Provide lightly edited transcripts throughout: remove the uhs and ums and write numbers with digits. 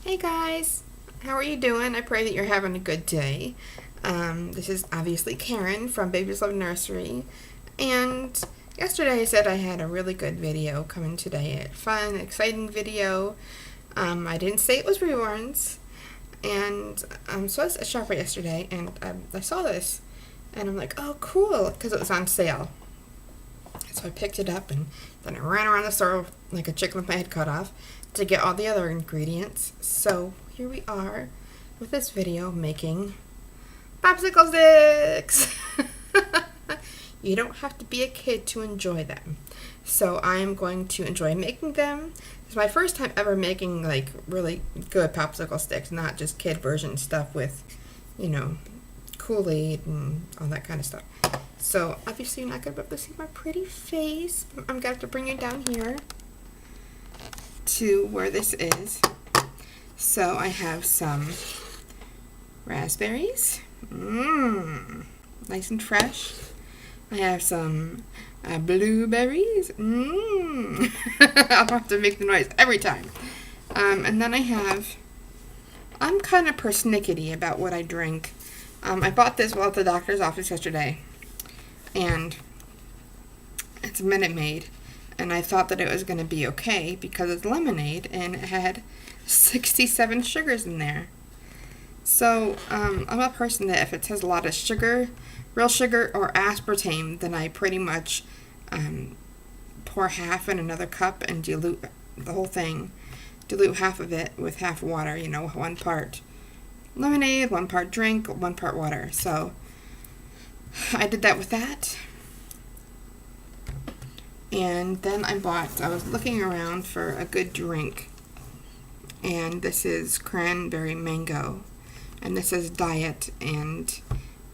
Hey guys, how are you doing? I pray that you're having a good day. This is obviously Karen from Babies Love Nursery, and yesterday I said I had a really good video coming today. A fun, exciting video. I didn't say it was reborns, and so I was at Shopper yesterday, and I saw this, and I'm like, oh cool, because it was on sale. So I picked it up, and then I ran around the store like a chicken with my head cut off to get all the other ingredients. So here we are with this video making popsicle sticks. You don't have to be a kid to enjoy them. So I'm going to enjoy making them. It's my first time ever making like really good popsicle sticks, not just kid version stuff with, Kool-Aid and all that kind of stuff. So obviously you're not going to be able to see my pretty face. I'm going to have to bring you down here to where this is. So I have some raspberries. Nice and fresh. I have some blueberries. I'll have to make the noise every time. And then I'm kind of persnickety about what I drink. I bought this while at the doctor's office yesterday. And it's Minute Maid, and I thought that it was going to be okay because it's lemonade and it had 67 sugars in there. So I'm a person that if it has a lot of sugar, real sugar or aspartame, then I pretty much pour half in another cup and dilute the whole thing. Dilute half of it with half water, 1 part lemonade, 1 part drink, 1 part water. So I did that with that. And then I was looking around for a good drink. And this is cranberry mango. And this is diet. And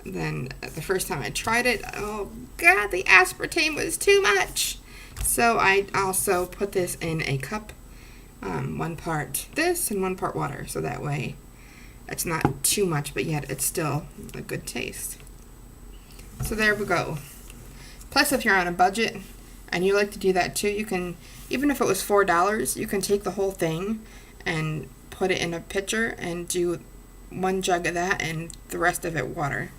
then the first time I tried it, oh God, the aspartame was too much. So I also put this in a cup. 1 part this and 1 part water. So that way it's not too much, but yet it's still a good taste. So there we go. Plus, if you're on a budget and you like to do that too, you can, even if it was $4, you can take the whole thing and put it in a pitcher and do 1 jug of that and the rest of it water.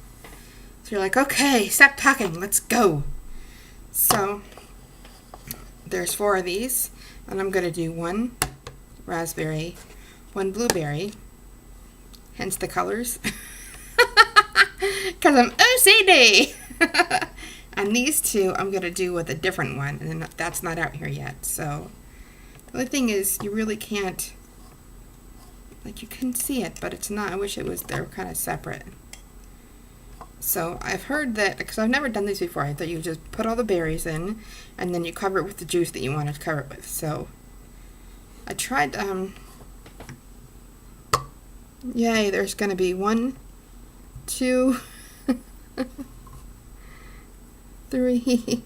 So you're like, okay, stop talking, let's go. So there's 4 of these, and I'm going to do 1 raspberry, 1 blueberry, hence the colors. Because I'm OCD. And these 2 I'm going to do with a different one, and that's not out here yet. So the only thing is you really can't, like, you can see it, but it's not. I wish they were kind of separate. So I've heard that, because I've never done this before, I thought you just put all the berries in and then you cover it with the juice that you want to cover it with. So I tried, yay, there's going to be 1, 2, 3.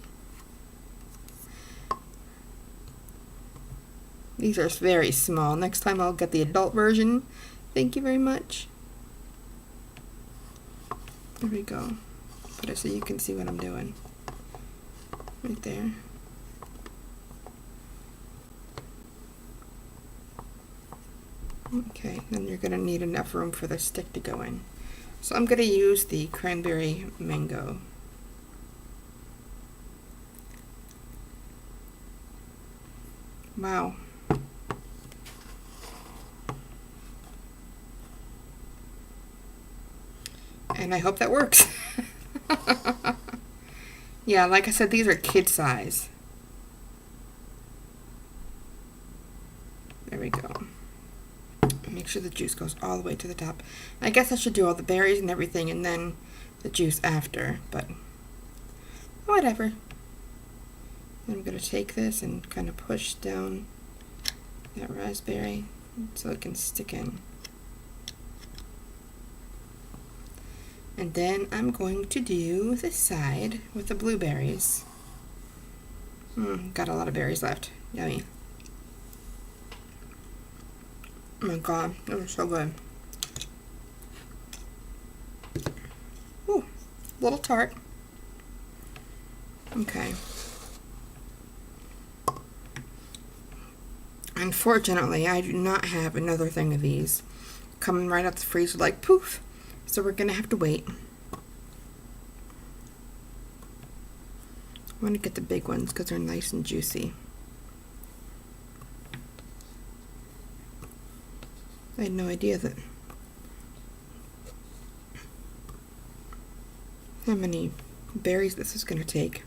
These are very small. Next time I'll get the adult version. Thank you very much. There we go. Put it so you can see what I'm doing. Right there. Okay, then you're going to need enough room for the stick to go in. So I'm going to use the cranberry mango. Wow. And I hope that works. Yeah, like I said, these are kid size. There we go. Make sure the juice goes all the way to the top. I guess I should do all the berries and everything and then the juice after, but whatever. Then I'm going to take this and kind of push down that raspberry so it can stick in. And then I'm going to do this side with the blueberries. Got a lot of berries left. Yummy. Oh my God, those are so good. Ooh, a little tart. Okay. Unfortunately, I do not have another thing of these coming right out the freezer like poof. So we're gonna have to wait. I want to get the big ones because they're nice and juicy. I had no idea that how many berries this is going to take.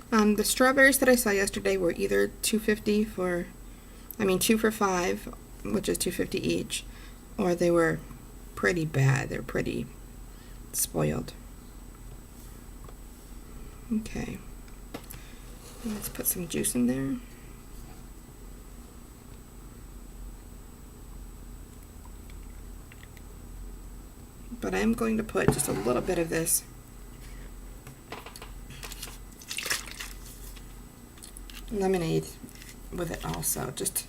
The strawberries that I saw yesterday were either $2.50 for, 2 for $5, which is $2.50 each, or they were pretty bad. They're pretty spoiled. Okay, let's put some juice in there. But I'm going to put just a little bit of this lemonade with it also, just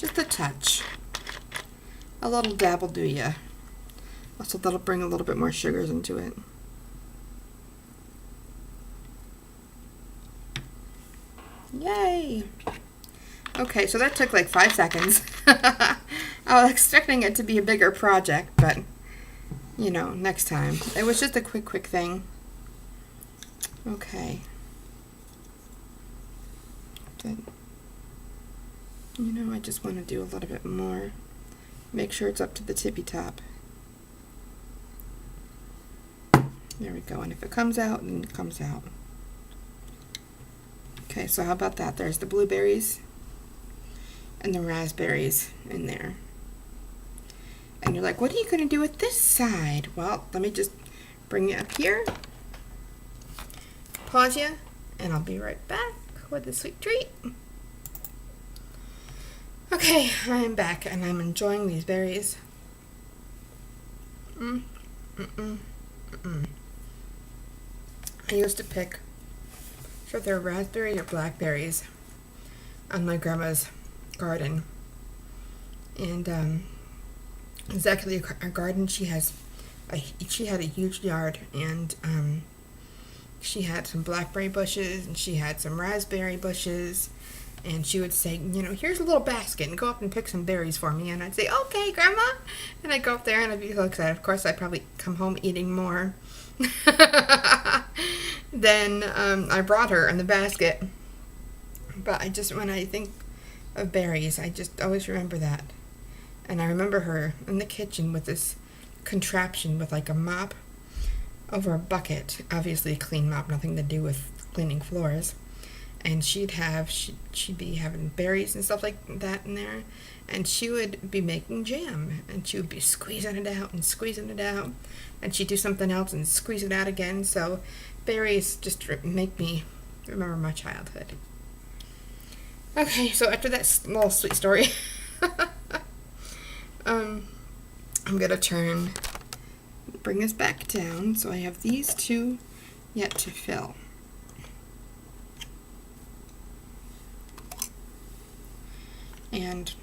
a touch. A little dab will do ya. Also, that'll bring a little bit more sugars into it. Yay! Okay, so that took like 5 seconds. I was expecting it to be a bigger project, but you know, next time. It was just a quick thing. Okay. But, I just want to do a little bit more. Make sure it's up to the tippy top. There we go. And if it comes out, then it comes out. Okay, so how about that? There's the blueberries and the raspberries in there. And you're like, what are you going to do with this side? Well, let me just bring it up here. Pause you, and I'll be right back with the sweet treat. Okay, I am back, and I'm enjoying these berries. I used to pick for their raspberry or blackberries on my grandma's garden. And exactly our garden, she had a huge yard, and she had some blackberry bushes and she had some raspberry bushes, and she would say, here's a little basket and go up and pick some berries for me. And I'd say, okay, Grandma. And I'd go up there and I'd be so excited. Of course, I'd probably come home eating more than I brought her in the basket. But when I think of berries, I just always remember that. And I remember her in the kitchen with this contraption with like a mop over a bucket, obviously a clean mop, nothing to do with cleaning floors. And she'd be having berries and stuff like that in there, and she would be making jam, and she would be squeezing it out and squeezing it out, and she'd do something else and squeeze it out again. So berries just make me remember my childhood. Okay, so after that little sweet story, I'm gonna bring this back down. So I have these two yet to fill. And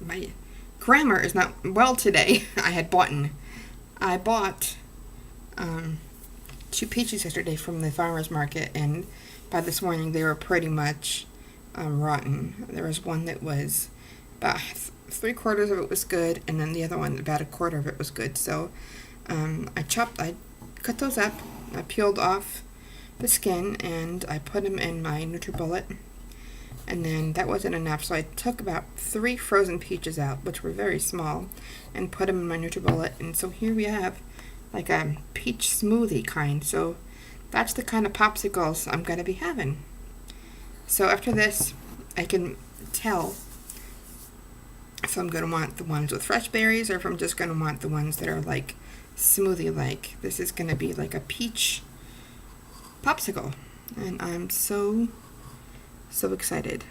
my grammar is not well today. I bought 2 peaches yesterday from the farmer's market, and by this morning they were pretty much rotten. There was one that was about 3/4 of it was good, and then the other one, about 1/4 of it was good. So I cut those up, I peeled off the skin, and I put them in my NutriBullet. And then that wasn't enough, so I took about 3 frozen peaches out, which were very small, and put them in my NutriBullet. And so here we have like a peach smoothie kind. So that's the kind of popsicles I'm going to be having. So after this, I can tell if I'm going to want the ones with fresh berries or if I'm just going to want the ones that are like smoothie-like. This is going to be like a peach popsicle. And I'm so excited.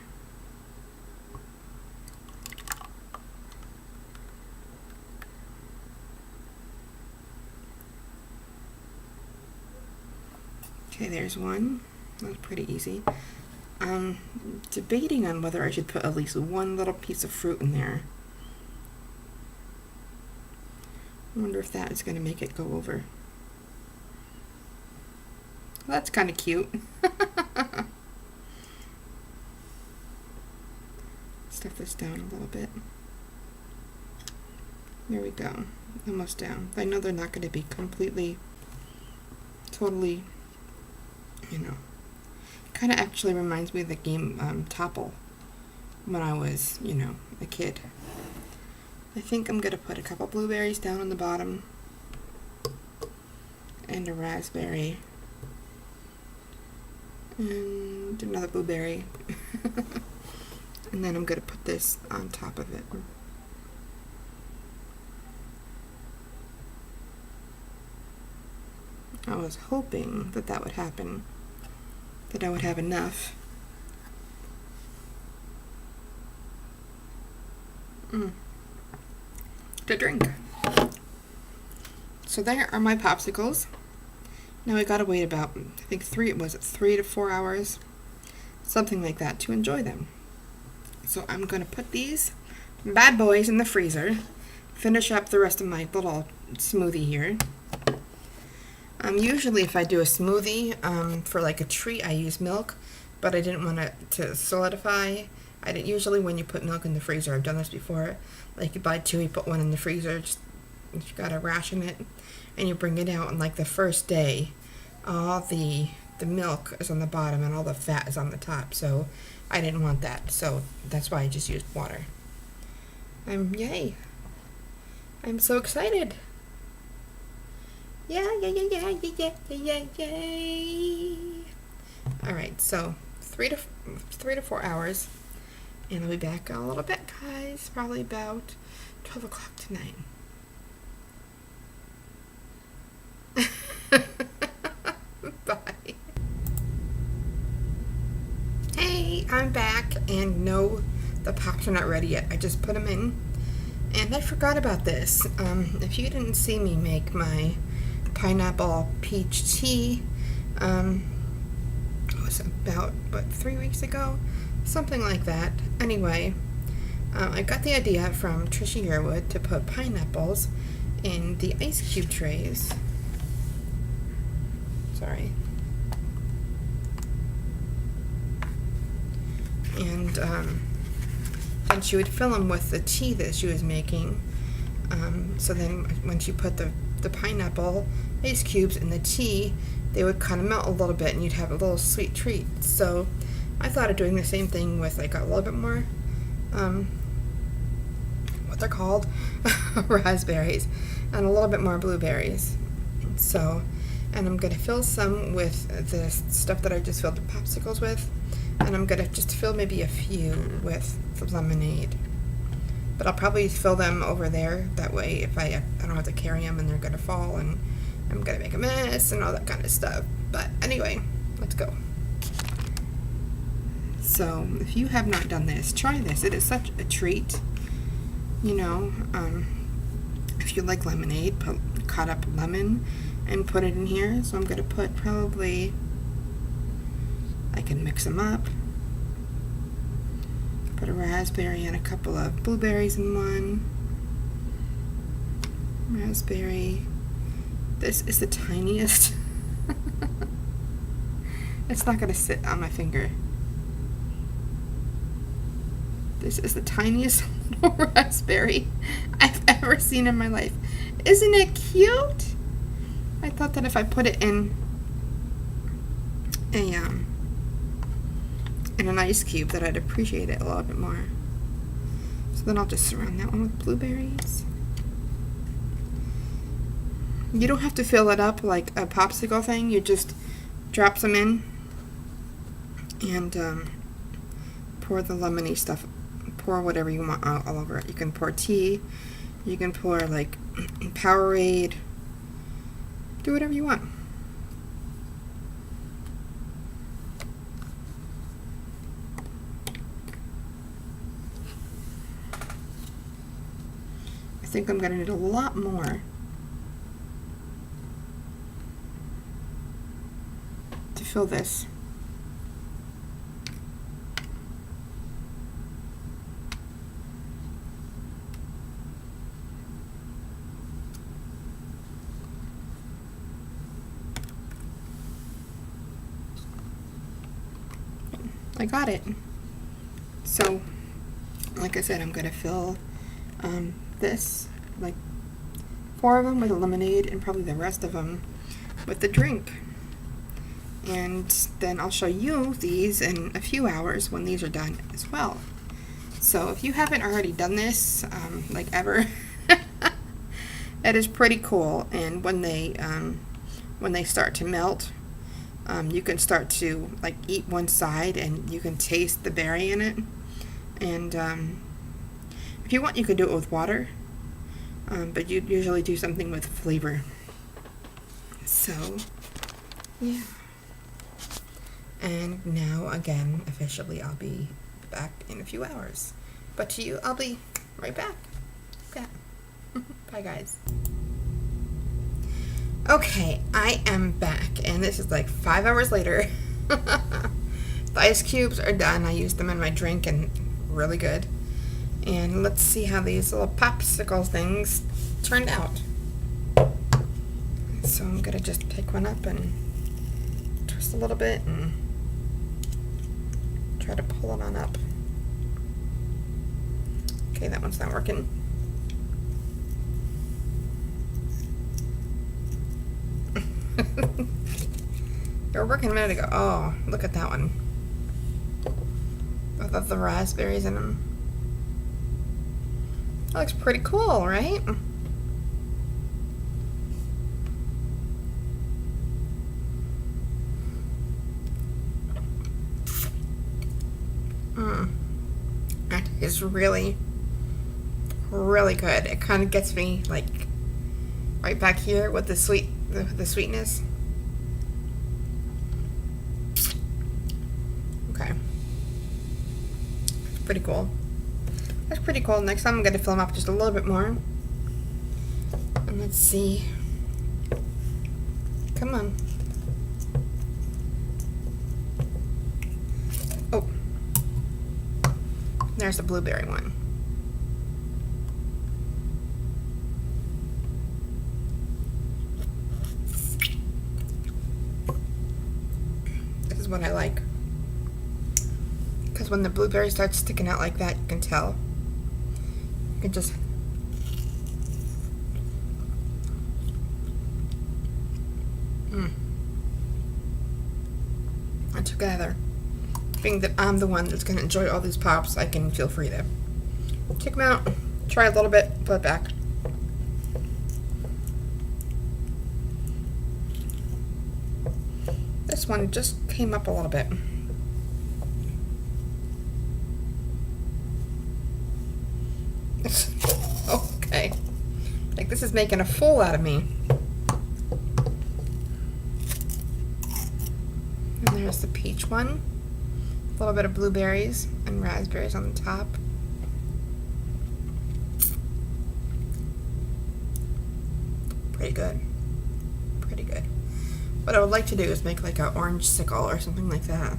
Okay, there's one. That was pretty easy. I'm debating on whether I should put at least one little piece of fruit in there. I wonder if that is going to make it go over. Well, that's kind of cute. stuff this down a little bit. There we go. Almost down. I know they're not going to be completely, totally, you know. Kind of actually reminds me of the game Topple when I was, you know, a kid. I think I'm going to put a couple blueberries down on the bottom and a raspberry and another blueberry. And then I'm going to put this on top of it. I was hoping that that would happen, that I would have enough. To drink. So there are my popsicles. Now we gotta wait about, I think 3 to 4 hours, something like that, to enjoy them. So I'm gonna put these bad boys in the freezer, finish up the rest of my little smoothie here. Usually if I do a smoothie for like a treat, I use milk, but I didn't want it to solidify. I didn't usually, when you put milk in the freezer, I've done this before, like you buy 2, you put 1 in the freezer, just you gotta ration it, and you bring it out, and like the first day, all the milk is on the bottom and all the fat is on the top, so I didn't want that, so that's why I just used water. Yay! I'm so excited! Yeah! Alright, so 3 to 4 hours, and I'll be back in a little bit, guys, probably about 12 o'clock tonight. Bye. Hey, I'm back, and no, the pops are not ready yet. I just put them in, and I forgot about this. If you didn't see me make my pineapple peach tea, it was about, 3 weeks ago? Something like that. Anyway, I got the idea from Trisha Yearwood to put pineapples in the ice cube trays. Sorry. And she would fill them with the tea that she was making. So then when she put the pineapple ice cubes in the tea, they would kind of melt a little bit and you'd have a little sweet treat. So I thought of doing the same thing with like a little bit more, what they're called, raspberries, and a little bit more blueberries. So, and I'm going to fill some with the stuff that I just filled the popsicles with, and I'm going to just fill maybe a few with the lemonade. But I'll probably fill them over there, that way if I don't have to carry them and they're going to fall and I'm going to make a mess and all that kind of stuff. But anyway, let's go. So, if you have not done this, try this. It is such a treat. You know, if you like lemonade, cut up lemon and put it in here. So I'm going to put probably, I can mix them up. Put a raspberry and a couple of blueberries in one. Raspberry. This is the tiniest. It's not going to sit on my finger. This is the tiniest little raspberry I've ever seen in my life. Isn't it cute? I thought that if I put it in an ice cube that I'd appreciate it a little bit more. So then I'll just surround that one with blueberries. You don't have to fill it up like a popsicle thing. You just drop some in and pour the lemony stuff. Pour whatever you want all over it. You can pour tea. You can pour like Powerade. Do whatever you want. I think I'm going to need a lot more to fill this. I got it. So like I said, I'm going to fill this, like 4 of them with a lemonade and probably the rest of them with the drink. And then I'll show you these in a few hours when these are done as well. So if you haven't already done this, like ever, it is pretty cool. And when they start to melt, you can start to like eat one side and you can taste the berry in it. And if you want, you can do it with water, but you usually do something with flavor. So yeah. And now again, officially, I'll be back in a few hours. But to you, I'll be right back. Okay. Bye, guys. Okay, I am back, and this is like 5 hours later. The ice cubes are done. I used them in my drink, and really good. And let's see how these little popsicle things turned out. So I'm gonna just pick one up and twist a little bit and try to pull it on up. Okay, that one's not working. They were working a minute ago. Oh, look at that one. With the raspberries in them. That looks pretty cool, right? That is really, really good. It kind of gets me like right back here with the sweetness. Okay, that's pretty cool. That's pretty cool. Next time I'm going to fill them up just a little bit more. And let's see. Come on. Oh. There's the blueberry one. This is what I like. Because when the blueberry starts sticking out like that, you can tell. You can just and together. Being that I'm the one that's going to enjoy all these pops, I can feel free to take them out, try a little bit, put it back. This one just came up a little bit. Okay. Like this is making a fool out of me. And there's the peach one. A little bit of blueberries and raspberries on the top. Pretty good. Pretty good. What I would like to do is make like an orange sickle or something like that.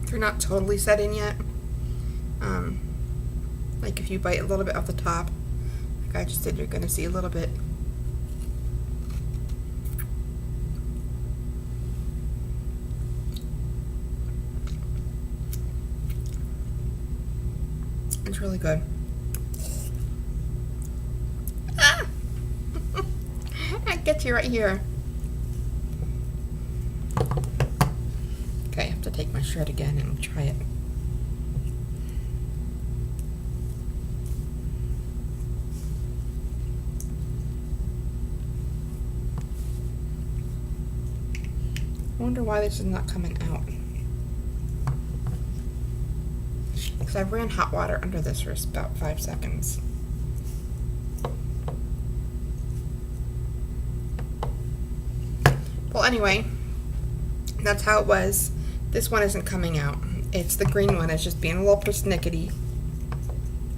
They're not totally set in yet. Like if you bite a little bit off the top, like I just did, you're going to see a little bit. It's really good. Ah! I get you right here. Okay, I have to take my shred again and try it. I wonder why this is not coming out. Because I ran hot water under this for about 5 seconds. Well, anyway, that's how it was. This one isn't coming out. It's the green one. It's just being a little persnickety.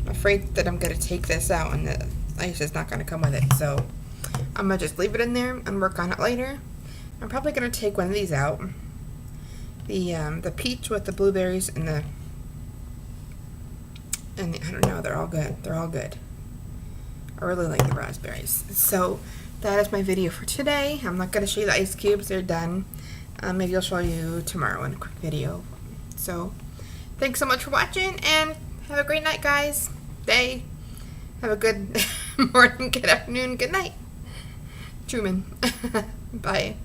I'm afraid that I'm going to take this out and the ice is not going to come with it. So I'm going to just leave it in there and work on it later. I'm probably going to take one of these out. The peach with the blueberries and the I don't know, they're all good. They're all good. I really like the raspberries. So that is my video for today. I'm not going to show you the ice cubes. They're done. Maybe I'll show you tomorrow in a quick video. So, thanks so much for watching, and have a great night, guys. Day. Have a good morning, good afternoon, good night. Truman. Bye.